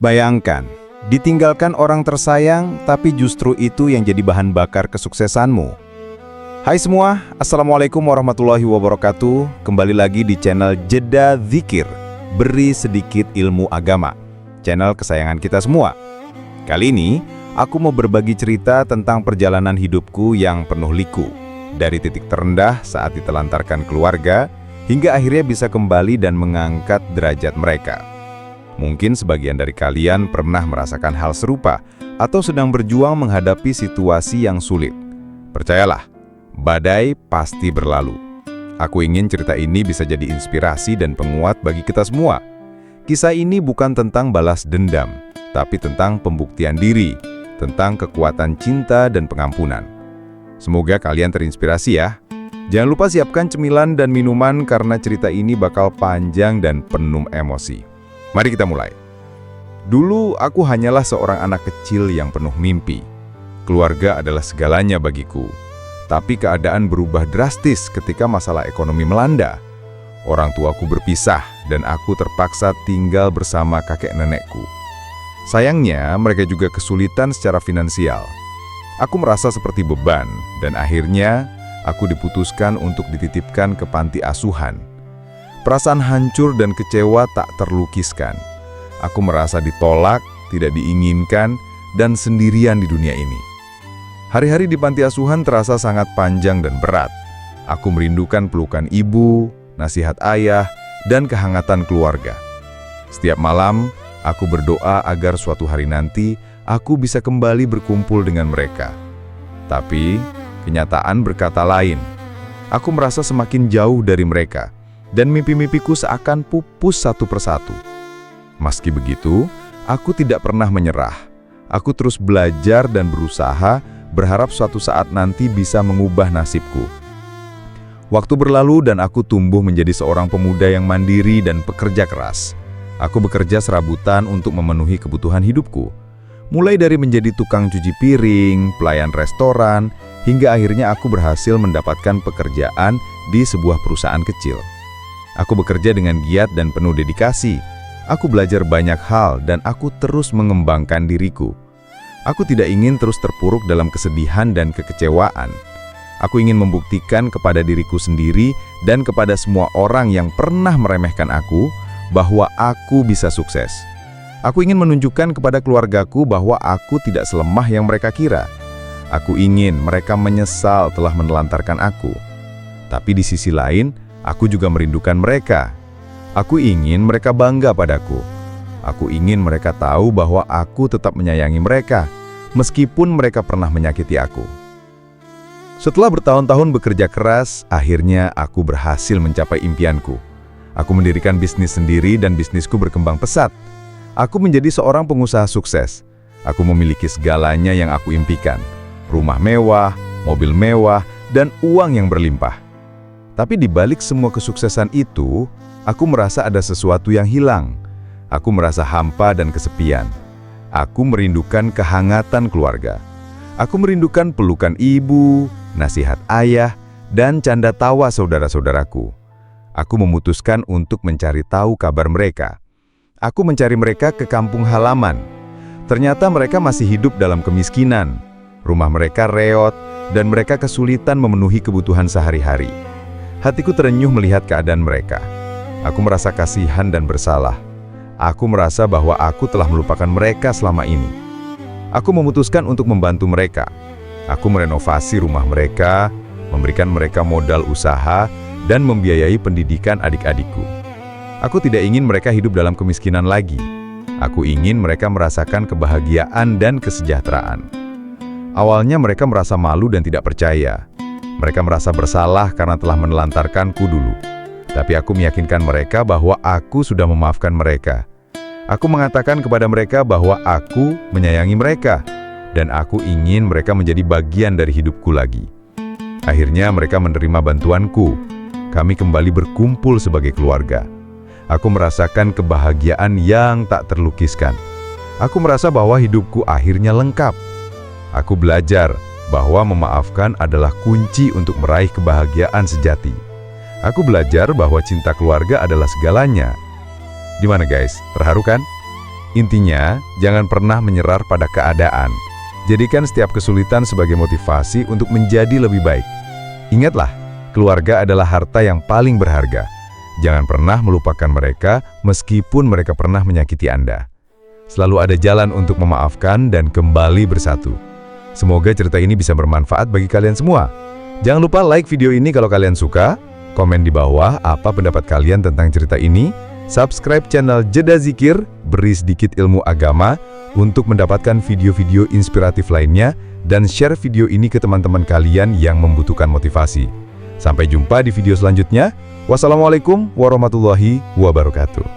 Bayangkan, ditinggalkan orang tersayang, tapi justru itu yang jadi bahan bakar kesuksesanmu. Hai semua, Assalamualaikum warahmatullahi wabarakatuh. Kembali lagi di channel Jeda Dzikir, beri sedikit ilmu agama, channel kesayangan kita semua. Kali ini, aku mau berbagi cerita tentang perjalanan hidupku yang penuh liku. Dari titik terendah saat ditelantarkan keluarga, hingga akhirnya bisa kembali dan mengangkat derajat mereka. Mungkin sebagian dari kalian pernah merasakan hal serupa atau sedang berjuang menghadapi situasi yang sulit. Percayalah, badai pasti berlalu. Aku ingin cerita ini bisa jadi inspirasi dan penguat bagi kita semua. Kisah ini bukan tentang balas dendam, tapi tentang pembuktian diri, tentang kekuatan cinta dan pengampunan. Semoga kalian terinspirasi ya. Jangan lupa siapkan cemilan dan minuman karena cerita ini bakal panjang dan penuh emosi. Mari kita mulai. Dulu aku hanyalah seorang anak kecil yang penuh mimpi. Keluarga adalah segalanya bagiku. Tapi keadaan berubah drastis ketika masalah ekonomi melanda. Orang tuaku berpisah dan aku terpaksa tinggal bersama kakek nenekku. Sayangnya, mereka juga kesulitan secara finansial. Aku merasa seperti beban dan akhirnya aku diputuskan untuk dititipkan ke panti asuhan. Perasaan hancur dan kecewa tak terlukiskan. Aku merasa ditolak, tidak diinginkan, dan sendirian di dunia ini. Hari-hari di panti asuhan terasa sangat panjang dan berat. Aku merindukan pelukan ibu, nasihat ayah, dan kehangatan keluarga. Setiap malam, aku berdoa agar suatu hari nanti aku bisa kembali berkumpul dengan mereka. Tapi, kenyataan berkata lain. Aku merasa semakin jauh dari mereka. Dan mimpi-mimpiku seakan pupus satu persatu. Meski begitu, aku tidak pernah menyerah. Aku terus belajar dan berusaha, berharap suatu saat nanti bisa mengubah nasibku. Waktu berlalu dan aku tumbuh menjadi seorang pemuda yang mandiri dan pekerja keras. Aku bekerja serabutan untuk memenuhi kebutuhan hidupku. Mulai dari menjadi tukang cuci piring, pelayan restoran, hingga akhirnya aku berhasil mendapatkan pekerjaan di sebuah perusahaan kecil. Aku bekerja dengan giat dan penuh dedikasi. Aku belajar banyak hal dan aku terus mengembangkan diriku. Aku tidak ingin terus terpuruk dalam kesedihan dan kekecewaan. Aku ingin membuktikan kepada diriku sendiri dan kepada semua orang yang pernah meremehkan aku bahwa aku bisa sukses. Aku ingin menunjukkan kepada keluargaku bahwa aku tidak selemah yang mereka kira. Aku ingin mereka menyesal telah menelantarkan aku. Tapi di sisi lain, aku juga merindukan mereka. Aku ingin mereka bangga padaku. Aku ingin mereka tahu bahwa aku tetap menyayangi mereka, meskipun mereka pernah menyakiti aku. Setelah bertahun-tahun bekerja keras, akhirnya aku berhasil mencapai impianku. Aku mendirikan bisnis sendiri dan bisnisku berkembang pesat. Aku menjadi seorang pengusaha sukses. Aku memiliki segalanya yang aku impikan. Rumah mewah, mobil mewah, dan uang yang berlimpah. Tapi di balik semua kesuksesan itu, aku merasa ada sesuatu yang hilang. Aku merasa hampa dan kesepian. Aku merindukan kehangatan keluarga. Aku merindukan pelukan ibu, nasihat ayah, dan canda tawa saudara-saudaraku. Aku memutuskan untuk mencari tahu kabar mereka. Aku mencari mereka ke kampung halaman. Ternyata mereka masih hidup dalam kemiskinan. Rumah mereka reot, dan mereka kesulitan memenuhi kebutuhan sehari-hari. Hatiku terenyuh melihat keadaan mereka. Aku merasa kasihan dan bersalah. Aku merasa bahwa aku telah melupakan mereka selama ini. Aku memutuskan untuk membantu mereka. Aku merenovasi rumah mereka, memberikan mereka modal usaha, dan membiayai pendidikan adik-adikku. Aku tidak ingin mereka hidup dalam kemiskinan lagi. Aku ingin mereka merasakan kebahagiaan dan kesejahteraan. Awalnya mereka merasa malu dan tidak percaya. Mereka merasa bersalah karena telah menelantarkanku dulu. Tapi aku meyakinkan mereka bahwa aku sudah memaafkan mereka. Aku mengatakan kepada mereka bahwa aku menyayangi mereka, dan aku ingin mereka menjadi bagian dari hidupku lagi. Akhirnya mereka menerima bantuanku. Kami kembali berkumpul sebagai keluarga. Aku merasakan kebahagiaan yang tak terlukiskan. Aku merasa bahwa hidupku akhirnya lengkap. Aku belajar bahwa memaafkan adalah kunci untuk meraih kebahagiaan sejati. Aku belajar bahwa cinta keluarga adalah segalanya. Gimana guys, terharu kan? Intinya, jangan pernah menyerah pada keadaan. Jadikan setiap kesulitan sebagai motivasi untuk menjadi lebih baik. Ingatlah, keluarga adalah harta yang paling berharga. Jangan pernah melupakan mereka meskipun mereka pernah menyakiti Anda. Selalu ada jalan untuk memaafkan dan kembali bersatu. Semoga cerita ini bisa bermanfaat bagi kalian semua. Jangan lupa like video ini kalau kalian suka, komen di bawah apa pendapat kalian tentang cerita ini, subscribe channel Jeda Zikir, beri sedikit ilmu agama untuk mendapatkan video-video inspiratif lainnya, dan share video ini ke teman-teman kalian yang membutuhkan motivasi. Sampai jumpa di video selanjutnya. Wassalamualaikum warahmatullahi wabarakatuh.